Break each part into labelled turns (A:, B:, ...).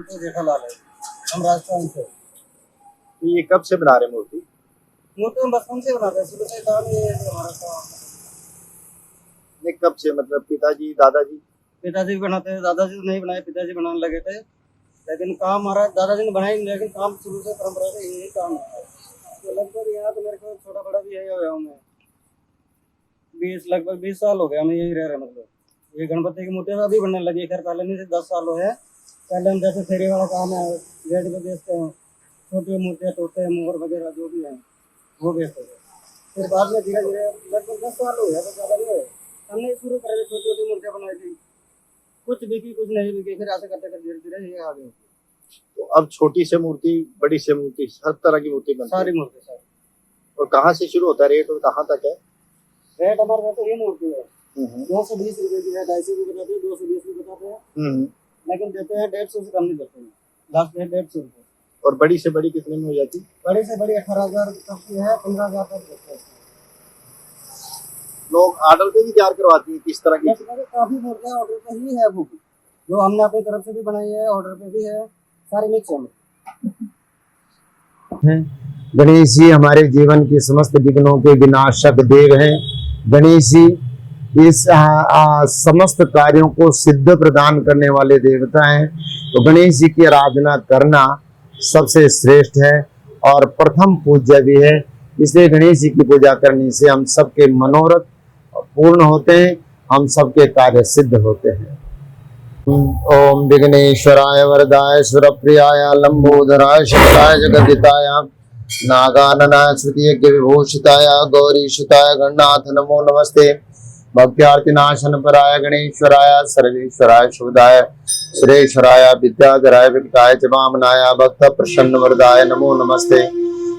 A: तो जेठालाल है, हम राजस्थान से।
B: तो ये कब से बना रहे मूर्ति?
A: मूर्ति हम बचपन से बनाते हैं, शुरू से काम ये है कि हमारा काम।
B: ये कब से, मतलब पिताजी दादाजी?
A: पिताजी भी बनाते हैं, दादाजी तो नहीं बनाए, पिताजी बनाने लगे थे, लेकिन काम हमारा दादाजी ने बनाया नहीं, लेकिन काम शुरू से परंपरा से यही काम है। तो लगभग यहाँ तो मेरे को छोटा बड़ा भी यही हो गया हमें, लगभग 20 साल हो गया हमें यही रह रहे। मतलब ये गणपति की मूर्तियाँ अभी बनने लगी है, खैर पहले नहीं से 10 साल हो है। पहले हम जैसे फेरी वाला काम है, रेट पे बेचते हैं, छोटी मूर्तियाँ तोड़ते हैं, मोहर वगैरह जो भी है वो बेचते हैं। फिर बाद में धीरे धीरे लगभग 10 साल हो गया, तो ज़्यादा नहीं है, हमने शुरू करे छोटी छोटी मूर्तियाँ बनाई थी, कुछ बिकी कुछ नहीं बिकी, फिर ऐसे करते करते धीरे धीरे ये आ गई।
B: तो अब छोटी से मूर्ति, बड़ी से मूर्ति, हर तरह की मूर्ति बनती है?
A: सारी मूर्ति सारी।
B: और कहाँ से शुरू होता है रेट और कहाँ तक है?
A: रेट हमारे पास तो ये मूर्ति है 220 रुपए की है, 250 भी बताते हैं, 220 भी बताते हैं, लेकिन देते हैं 150 से कम नहीं देते हैं, लास्ट है 150 रुपये।
B: और बड़ी से बड़ी कितने में हो जाती?
A: बड़ी से बड़ी 18,000 तक की है, 15,000 तक देते हैं।
B: लोग ऑर्डर पे भी तैयार करवाती है किस तरह की?
A: काफी मूर्तियाँ ऑर्डर पे ही है, वो भी जो हमने अपनी तरफ से भी बनाई है, ऑर्डर पे भी है, सारी मिक्स है।
C: गणेश जी हमारे जीवन की समस्त विघ्नों के विनाशक देव हैं। गणेश जी इस समस्त कार्यों को सिद्ध प्रदान करने वाले देवता हैं। तो गणेश जी की आराधना करना सबसे श्रेष्ठ है और प्रथम पूज्य भी है। इसलिए गणेश जी की पूजा करने से हम सबके मनोरथ पूर्ण होते हैं, हम सबके कार्य सिद्ध होते हैं। ओम विघ्नेश्वराय वरदाय सुरप्रियाय लंबोदराय शक्ताय जगदिताय नागाननाय श्रुति यज्ञ विभूषिताय गौरीशुताय गणनाथ नमो नमस्ते। भक्त्यार्तिनाशन पराय गणेश्वराय सर्वेश्वराय शुभदाय सुरेश्वराय विद्याधराय विकटाय च वामनाय भक्त प्रसन्न वरदाय नमो नमस्ते।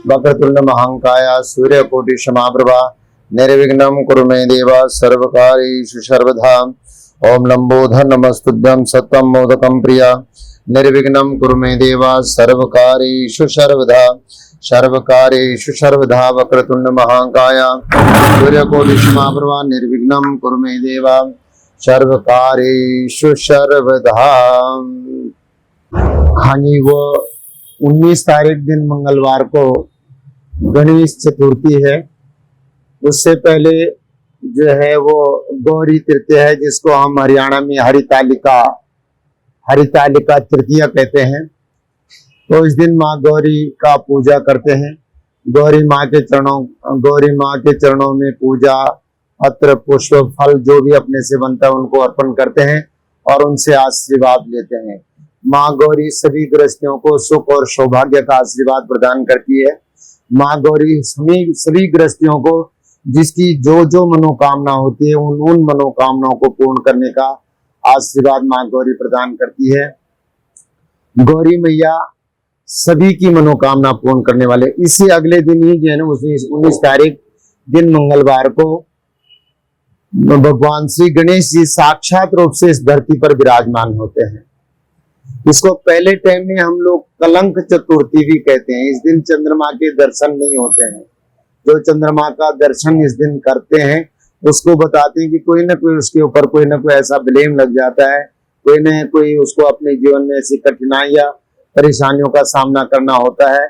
C: वक्रतुंड महांकाय सूर्यकोटि समाप्रभा निर्विघ्नं कुरु मे देव सर्वकार्येषु सर्वदा। ओम लंबोधर नमस्तुभ्यं सत्वं मोदकं प्रिया निर्विघ्नं कुरु मे देव सर्वकार्येषु सर्वदा। सर्वकार्येषु सर्वदा वक्रतुंड महाकाय सूर्यकोटि समाप्रभा निर्विघ्नं कुरु मे देव सर्वकार्येषु सर्वदा। हाँ जी, वो 19 तारीख दिन मंगलवार को गणेश चतुर्थी है। उससे पहले जो है वो गौरी तृतीया है, जिसको हम हरियाणा में हरितालिका तृतीया कहते हैं। तो इस दिन माँ गौरी का पूजा करते हैं। गौरी माँ के चरणों में पूजा, पत्र, पुष्प, फल जो भी अपने से बनता है उनको अर्पण करते हैं और उनसे आशीर्वाद लेते हैं। माँ गौरी सभी गृहस्थियों को सुख और सौभाग्य का आशीर्वाद प्रदान करती है। माँ गौरी सभी गृहस्थियों को जिसकी जो मनोकामना होती है उन मनोकामनाओं को पूर्ण करने का आशीर्वाद माँ गौरी प्रदान करती है। गौरी मैया सभी की मनोकामना पूर्ण करने वाले। इससे अगले दिन ही जो है ना, 19 तारीख दिन मंगलवार को भगवान श्री गणेश जी साक्षात रूप से इस धरती पर विराजमान होते हैं। इसको पहले टाइम में हम लोग कलंक चतुर्थी भी कहते हैं। इस दिन चंद्रमा के दर्शन नहीं होते हैं। जो चंद्रमा का दर्शन इस दिन करते हैं उसको बताते हैं कि कोई ना कोई उसके ऊपर कोई ना कोई ऐसा ब्लेम लग जाता है, कोई ना कोई उसको अपने जीवन में ऐसी कठिनाइयां परेशानियों का सामना करना होता है,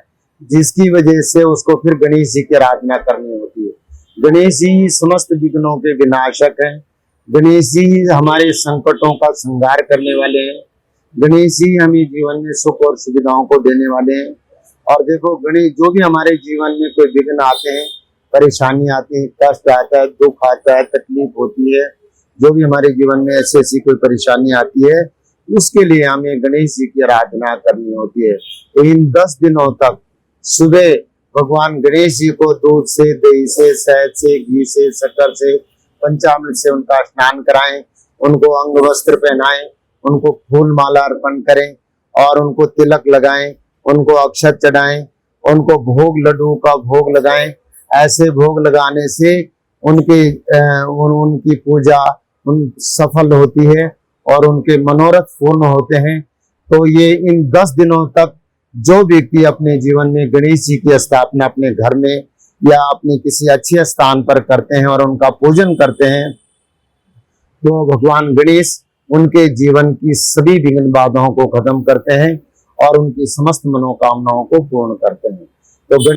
C: जिसकी वजह से उसको फिर गणेश जी की आराधना करनी होती है। गणेश जी समस्त विघ्नों के विनाशक हैं। गणेश जी हमारे संकटों का संहार करने वाले हैं। गणेश जी हमें जीवन में सुख और सुविधाओं को देने वाले हैं। और देखो, गणेश जो भी हमारे जीवन में कोई विघ्न आते हैं, परेशानी आती है, कष्ट आता है, दुख आता है, तकलीफ होती है, जो भी हमारे जीवन में ऐसी कोई परेशानी आती है, उसके लिए हमें गणेश जी की आराधना करनी होती है। तो इन 10 दिनों तक सुबह भगवान गणेश जी को दूध से, दही से, शहद से, घी से, शक्कर से, पंचामृत से उनका स्नान कराएं, उनको अंग वस्त्र पहनाएं, उनको फूल माला अर्पण करें और उनको तिलक लगाएं, उनको अक्षत चढ़ाएं, उनको भोग, लड्डू का भोग लगाएं। ऐसे भोग लगाने से उनकी पूजा सफल होती है और उनके मनोरथ पूर्ण होते हैं। तो ये इन 10 दिनों तक जो व्यक्ति अपने जीवन में गणेश जी की स्थापना अपने घर में या अपने किसी अच्छे स्थान पर करते हैं और उनका पूजन करते हैं, तो भगवान गणेश उनके जीवन की सभी विघ्न बाधाओं को खत्म करते हैं और उनकी समस्त मनोकामनाओं को पूर्ण करते हैं। तो